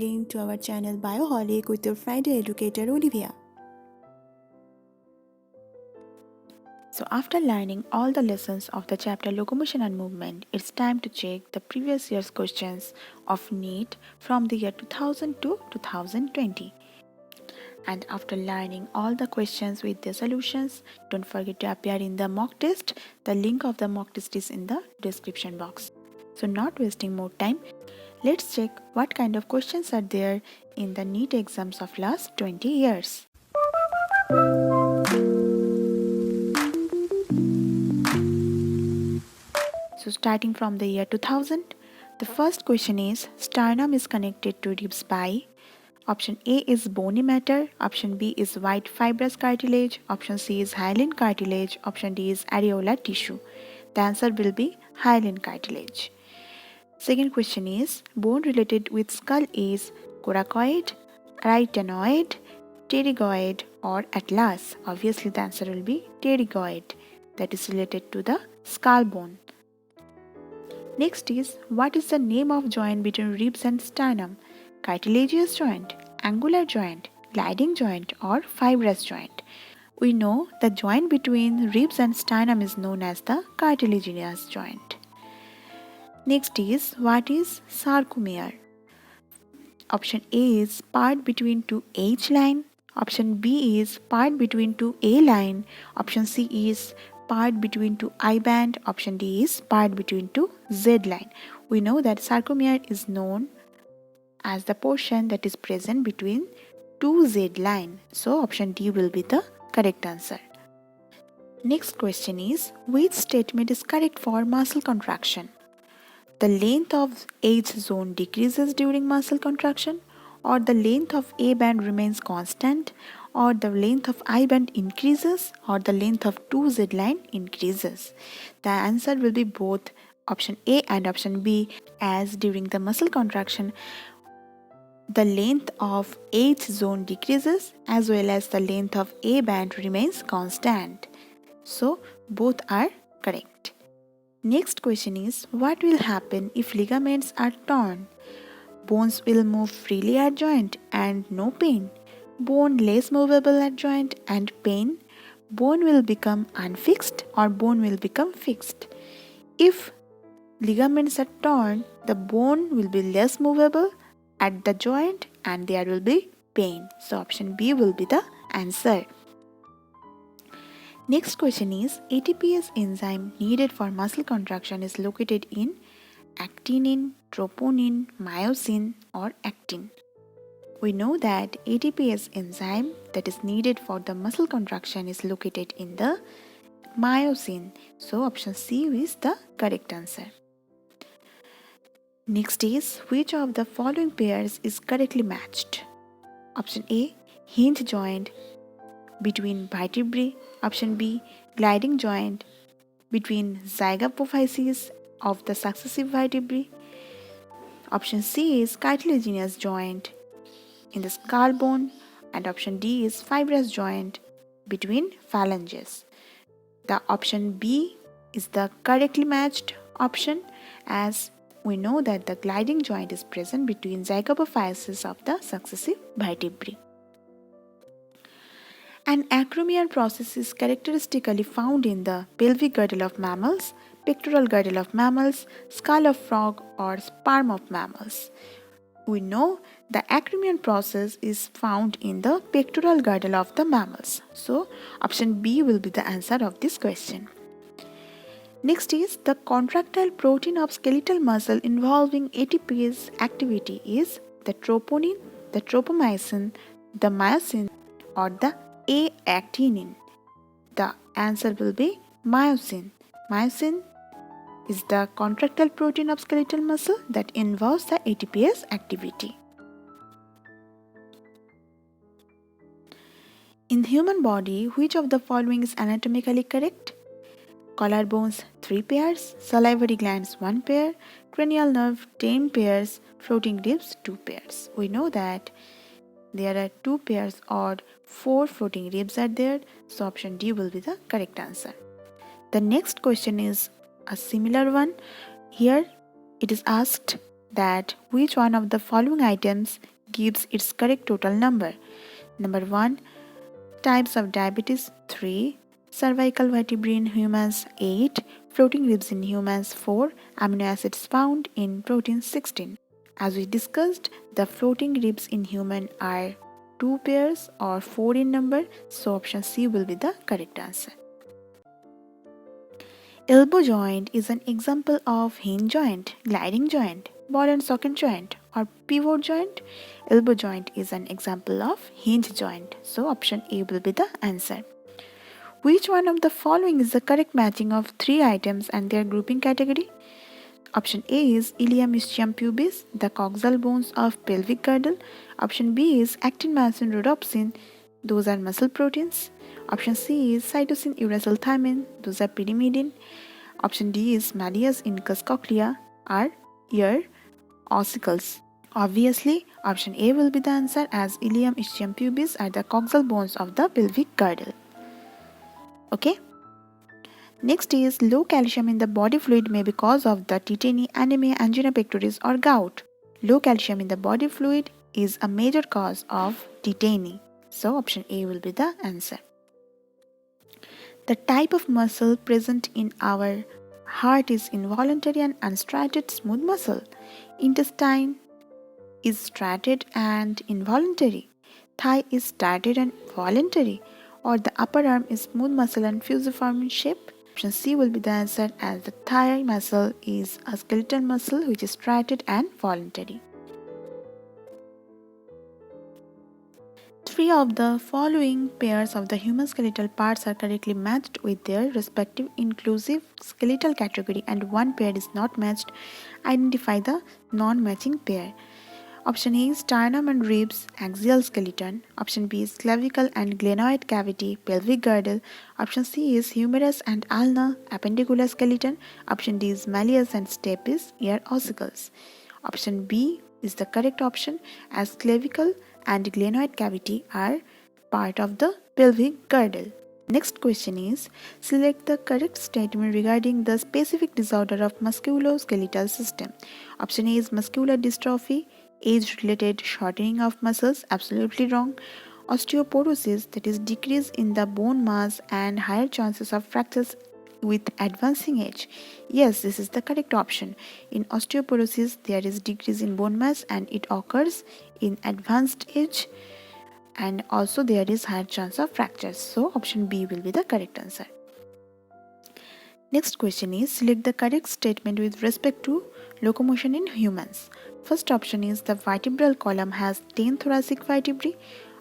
again to our channel Bioholic with your Friday educator Olivia. So after learning all the lessons of the chapter Locomotion and Movement, it's time to check the previous year's questions of NEET from the year 2000 to 2020. And after learning all the questions with their solutions, don't forget to appear in the mock test. The link of the mock test is in the description box. So not wasting more time, let's check what kind of questions are there in the NEET exams of last 20 years. So starting from the year 2000, the first question is sternum is connected to ribs by option A is bony matter, option B is white fibrous cartilage, option C is hyaline cartilage, option D is areolar tissue. The answer will be hyaline cartilage. Second question is bone related with skull is coracoid, arytenoid, pterygoid or atlas. Obviously the answer will be pterygoid, that is related to the skull bone. Next is what is the name of joint between ribs and sternum? Cartilaginous joint, angular joint, gliding joint or fibrous joint. We know the joint between ribs and sternum is known as the cartilaginous joint. Next is what is sarcomere? Option A is part between two H line, option B is part between two A line, option C is part between two I band, option D is part between two Z line. We know that sarcomere is known as the portion that is present between two Z line. So option D will be the correct answer. Next question is which statement is correct for muscle contraction? The length of H zone decreases during muscle contraction, or the length of A band remains constant, or the length of I band increases, or the length of 2Z line increases. The answer will be both option A and option B, as during the muscle contraction the length of H zone decreases as well as the length of A band remains constant. So both are correct. Next question is what will happen if ligaments are torn? Bones will move freely at joint and no pain. Bone less movable at joint and pain. Bone will become unfixed or bone will become fixed. If ligaments are torn, the bone will be less movable at the joint and there will be pain. So option B will be the answer. Next question is ATPase enzyme needed for muscle contraction is located in actinin, troponin, myosin or actin. We know that ATPase enzyme that is needed for the muscle contraction is located in the myosin. So option C is the correct answer. Next is which of the following pairs is correctly matched? Option A hinge joint between vertebrae, option B gliding joint between zygapophyses of the successive vertebrae, option C is cartilaginous joint in the skull bone, and option D is fibrous joint between phalanges. The option B is the correctly matched option, as we know that the gliding joint is present between zygapophyses of the successive vertebrae. An acromial process is characteristically found in the pelvic girdle of mammals, pectoral girdle of mammals, skull of frog or sperm of mammals. We know the acromial process is found in the pectoral girdle of the mammals. So option B will be the answer of this question. Next is the contractile protein of skeletal muscle involving ATPase activity is the troponin, the tropomyosin, the myosin or the A-actinin. The answer will be myosin. Myosin is the contractile protein of skeletal muscle that involves the ATPase activity. In the human body, which of the following is anatomically correct? Collarbones 3 pairs, salivary glands 1 pair, cranial nerve 10 pairs, floating ribs 2 pairs. We know that there are 2 pairs or 4 floating ribs are there, so option D will be the correct answer. The next question is a similar one. Here it is asked that which one of the following items gives its correct total number. Number 1, types of diabetes 3, cervical vertebrae in humans 8, floating ribs in humans 4, amino acids found in protein 16. As we discussed, the floating ribs in human are 2 pairs or 4 in number, so option C will be the correct answer. Elbow joint is an example of hinge joint, gliding joint, ball and socket joint, or pivot joint. Elbow joint is an example of hinge joint. So option A will be the answer. Which one of the following is the correct matching of three items and their grouping category? Option A is ilium ischium pubis, the coxal bones of pelvic girdle. Option B is actin, myosin, rhodopsin, those are muscle proteins. Option C is cytosine, uracil, thymine, those are pyrimidine. Option D is malleus, incus, cochlea, are ear ossicles. Obviously, option A will be the answer as ilium ischium pubis are the coxal bones of the pelvic girdle. Okay. Next is low calcium in the body fluid may be cause of the tetany, anemia, angina pectoris or gout. Low calcium in the body fluid is a major cause of tetany. So option A will be the answer. The type of muscle present in our heart is involuntary and unstriated smooth muscle. Intestine is striated and involuntary. Thigh is striated and voluntary. Or the upper arm is smooth muscle and fusiform in shape. Option C will be the answer as the thigh muscle is a skeletal muscle which is striated and voluntary. Three of the following pairs of the human skeletal parts are correctly matched with their respective inclusive skeletal category and one pair is not matched. Identify the non-matching pair. Option A is sternum and ribs, axial skeleton. Option B is clavicle and glenoid cavity, pelvic girdle. Option C is humerus and ulna, appendicular skeleton. Option D is malleus and stapes, ear ossicles. Option B is the correct option as clavicle and glenoid cavity are part of the pelvic girdle. Next question is, select the correct statement regarding the specific disorder of musculoskeletal system. Option A is muscular dystrophy, age-related shortening of muscles, absolutely wrong. Osteoporosis, that is decrease in the bone mass and higher chances of fractures with advancing age. Yes, this is the correct option. In osteoporosis, there is decrease in bone mass and it occurs in advanced age, and also there is higher chance of fractures. So option B will be the correct answer. Next question is, select the correct statement with respect to locomotion in humans. First option is the vertebral column has 10 thoracic vertebrae.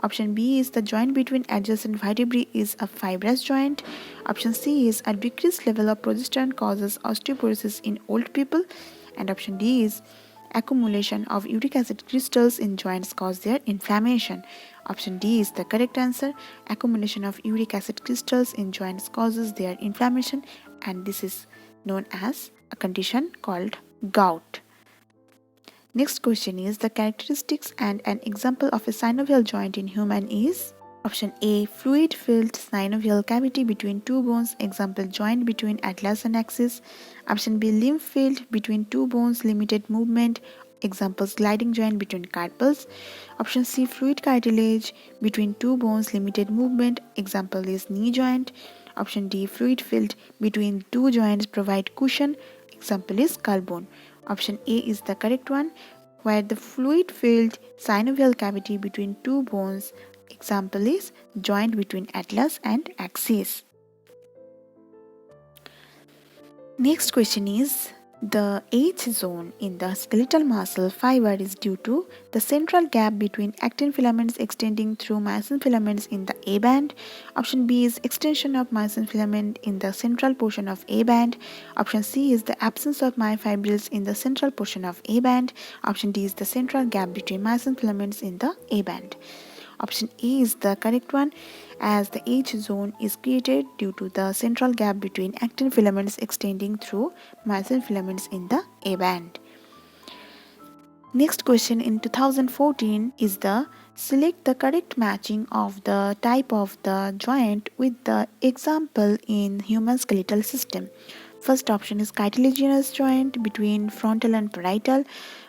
Option B is the joint between adjacent vertebrae is a fibrous joint. Option C is a decreased level of progesterone causes osteoporosis in old people. And option D is accumulation of uric acid crystals in joints cause their inflammation. Option D is the correct answer. Accumulation of uric acid crystals in joints causes their inflammation, and this is known as a condition called gout. Next question is, the characteristics and an example of a synovial joint in human is? Option A, fluid filled synovial cavity between two bones, example joint between atlas and axis. Option B, limb filled between two bones, limited movement, examples gliding joint between carpals. Option C, fluid cartilage between two bones, limited movement, example is knee joint. Option D, fluid filled between two joints, provide cushion, example is skull bone. Option A is the correct one, where the fluid filled synovial cavity between two bones, example is joint between atlas and axis. Next question is, the H zone in the skeletal muscle fiber is due to the central gap between actin filaments extending through myosin filaments in the A band. Option B is extension of myosin filament in the central portion of A band. Option C is the absence of myofibrils in the central portion of A band. Option D is the central gap between myosin filaments in the A band. Option A is the correct one, as the H zone is created due to the central gap between actin filaments extending through myosin filaments in the A band. Next question in 2014 is the select the correct matching of the type of the joint with the example in human skeletal system. First option is cartilaginous joint between frontal and parietal.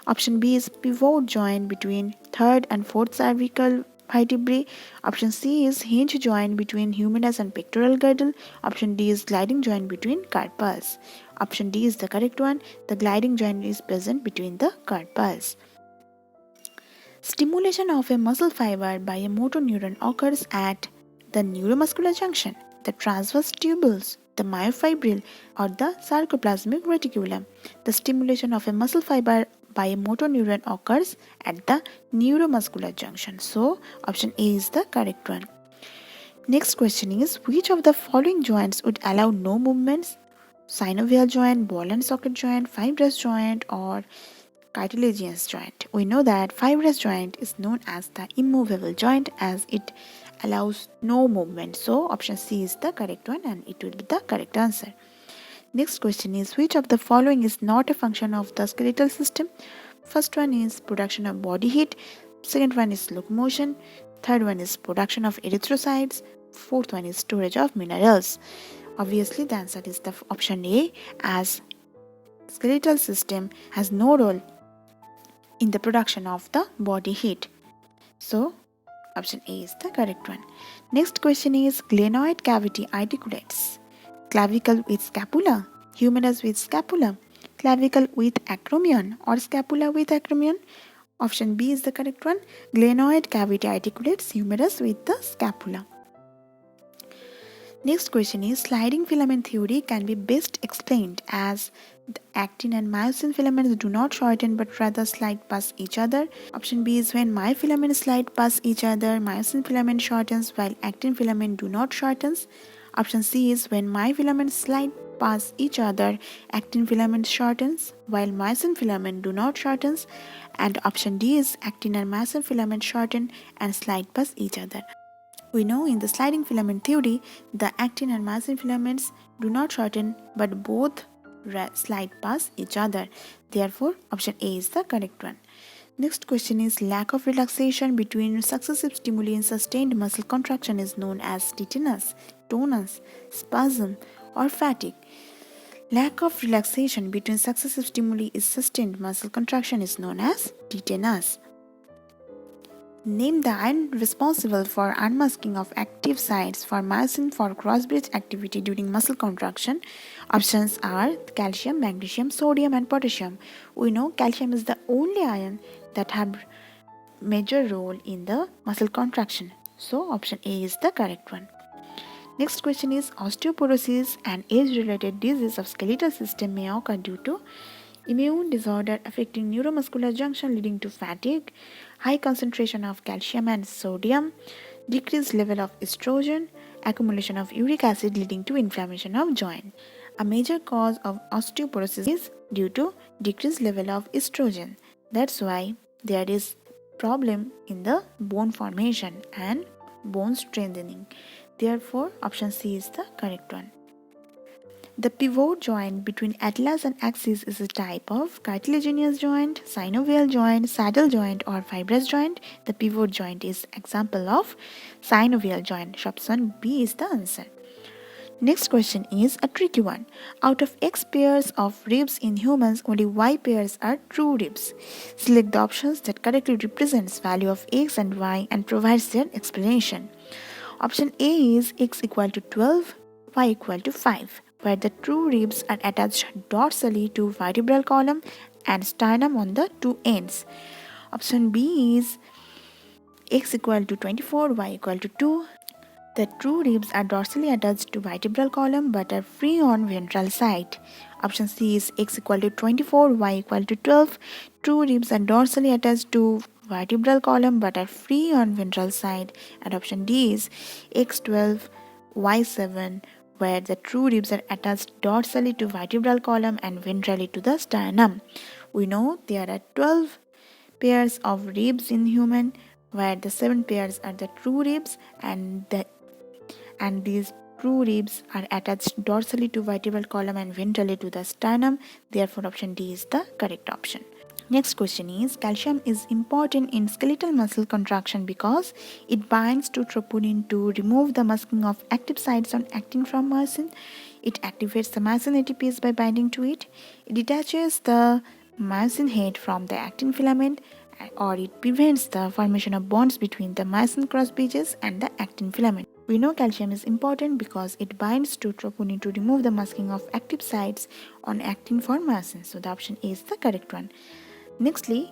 Option B is pivot joint between third and fourth cervical vertebrae. Option C is hinge joint between humerus and pectoral girdle. Option D is gliding joint between carpals. Option D is the correct one. The gliding joint is present between the carpals. Stimulation of a muscle fiber by a motor neuron occurs at the neuromuscular junction, the transverse tubules, the myofibril, or the sarcoplasmic reticulum. The stimulation of a muscle fiber by a motor neuron occurs at the neuromuscular junction. So, option A is the correct one. Next question is, which of the following joints would allow no movements? Synovial joint, ball and socket joint, fibrous joint, or cartilaginous joint. We know that fibrous joint is known as the immovable joint as it allows no movement. So option C is the correct one and it will be the correct answer. Next question is, which of the following is not a function of the skeletal system? First one is production of body heat, second one is locomotion, third one is production of erythrocytes, fourth one is storage of minerals. Obviously the answer is the option A, as skeletal system has no role in the production of the body heat. So option A is the correct one. Next question is, glenoid cavity articulates clavicle with scapula, humerus with scapula, clavicle with acromion, or scapula with acromion. Option B is the correct one. Glenoid cavity articulates humerus with the scapula. Next question is, sliding filament theory can be best explained as the actin and myosin filaments do not shorten but rather slide past each other. Option B is, when myofilaments slide past each other, myosin filament shortens while actin filament do not shortens. Option C is, when myofilaments slide past each other, actin filament shortens while myosin filament do not shortens. And option D is, actin and myosin filament shorten and slide past each other. We know in the sliding filament theory, the actin and myosin filaments do not shorten but both slide past each other. Therefore, option A is the correct one. Next question is, lack of relaxation between successive stimuli in sustained muscle contraction is known as titinus, tonus, spasm, or fatigue. Lack of relaxation between successive stimuli in sustained muscle contraction is known as titinus. Name the ion responsible for unmasking of active sites for myosin for cross-bridge activity during muscle contraction. Options are calcium, magnesium, sodium, and potassium. We know calcium is the only ion that have major role in the muscle contraction. So option A is the correct one. Next question is, osteoporosis, an age-related disease of skeletal system, may occur due to immune disorder affecting neuromuscular junction leading to fatigue, high concentration of calcium and sodium, decreased level of estrogen, accumulation of uric acid leading to inflammation of joint. A major cause of osteoporosis is due to decreased level of estrogen. That's why there is problem in the bone formation and bone strengthening. Therefore, option C is the correct one. The pivot joint between atlas and axis is a type of cartilaginous joint, synovial joint, saddle joint, or fibrous joint. The pivot joint is example of synovial joint. Option B is the answer. Next question is a tricky one. Out of X pairs of ribs in humans, only Y pairs are true ribs. Select the options that correctly represents value of X and Y and provides their explanation. Option A is X equal to 12, Y equal to 5, where the true ribs are attached dorsally to vertebral column and sternum on the two ends. Option B is X equal to 24, Y equal to 2. The true ribs are dorsally attached to vertebral column but are free on ventral side. Option C is X equal to 24, Y equal to 12. True ribs are dorsally attached to vertebral column but are free on ventral side. And option D is X12, Y7, where the true ribs are attached dorsally to vertebral column and ventrally to the sternum. We know there are 12 pairs of ribs in human, where the 7 pairs are the true ribs and these true ribs are attached dorsally to vertebral column and ventrally to the sternum. Therefore, option D is the correct option. Next question is, calcium is important in skeletal muscle contraction because it binds to troponin to remove the masking of active sites on actin from myosin. It activates the myosin ATPase by binding to it. It detaches the myosin head from the actin filament, or it prevents the formation of bonds between the myosin cross bridges and the actin filament. We know calcium is important because it binds to troponin to remove the masking of active sites on actin for myosin. So the option A is the correct one. Nextly,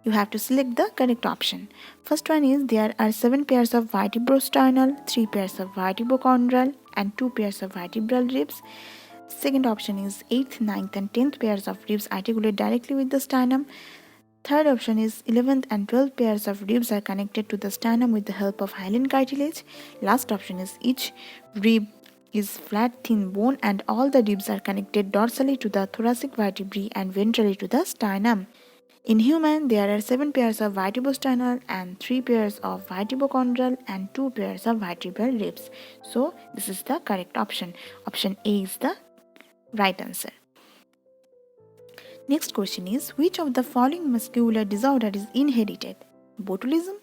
you have to select the correct option. First one is, there are 7 pairs of vertebrosternal, 3 pairs of vertebrochondral and 2 pairs of vertebral ribs. Second option is 8th, 9th and 10th pairs of ribs articulate directly with the sternum. Third option is 11th and 12th pairs of ribs are connected to the sternum with the help of hyaline cartilage. Last option is, each rib is flat thin bone and all the ribs are connected dorsally to the thoracic vertebrae and ventrally to the sternum. In human, there are 7 pairs of vertebrosternal and 3 pairs of vertebrochondral and 2 pairs of vertebral ribs. So, this is the correct option. Option A is the right answer. Next question is, which of the following muscular disorder is inherited? Botulism,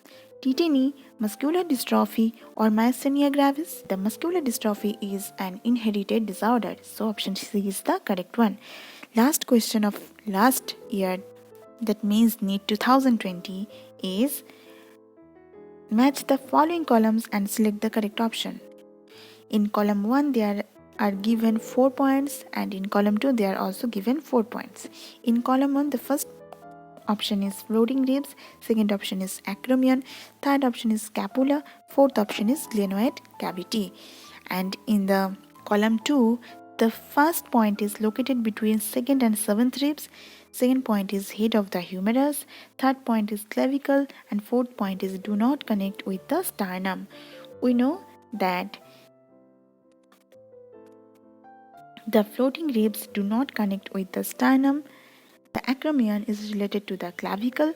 tetany, muscular dystrophy or myasthenia gravis? The muscular dystrophy is an inherited disorder. So, option C is the correct one. Last question of last year, that means NEET 2020, is, match the following columns and select the correct option. In column 1 there are given 4 points and in column 2 they are also given 4 points. In column 1 the first option is floating ribs, second option is acromion, third option is scapula, fourth option is glenoid cavity. And in the column 2, the first point is located between second and seventh ribs, second point is head of the humerus, third point is clavicle, and fourth point is do not connect with the sternum. We know that the floating ribs do not connect with the sternum. The acromion is related to the clavicle.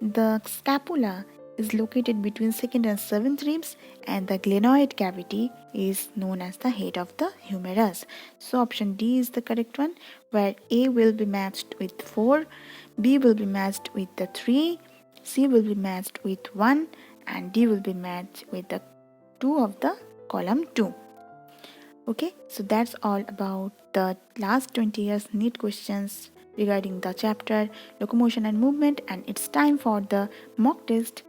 The scapula is located between second and seventh ribs, and the glenoid cavity is known as the head of the humerus. So option D is the correct one, where A will be matched with 4, B will be matched with the 3, C will be matched with 1, and D will be matched with the 2 of the column 2. Okay, so that's all about the last 20 years NEET questions regarding the chapter locomotion and movement, and it's time for the mock test.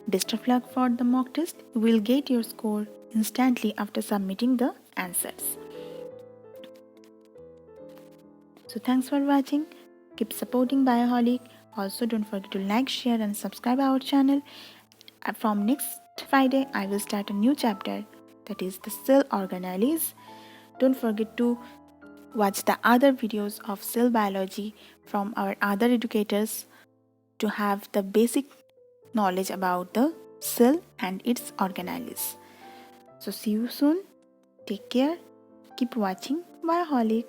Best of luck for the mock test. You will get your score instantly after submitting the answers. So thanks for watching. Keep supporting Bioholic. Also don't forget to like, share and subscribe our channel. From next Friday I will start a new chapter, that is the cell organelles. Don't forget to watch the other videos of cell biology from our other educators to have the basic knowledge about the cell and its organelles. So see you soon. Take care. Keep watching Bioholic.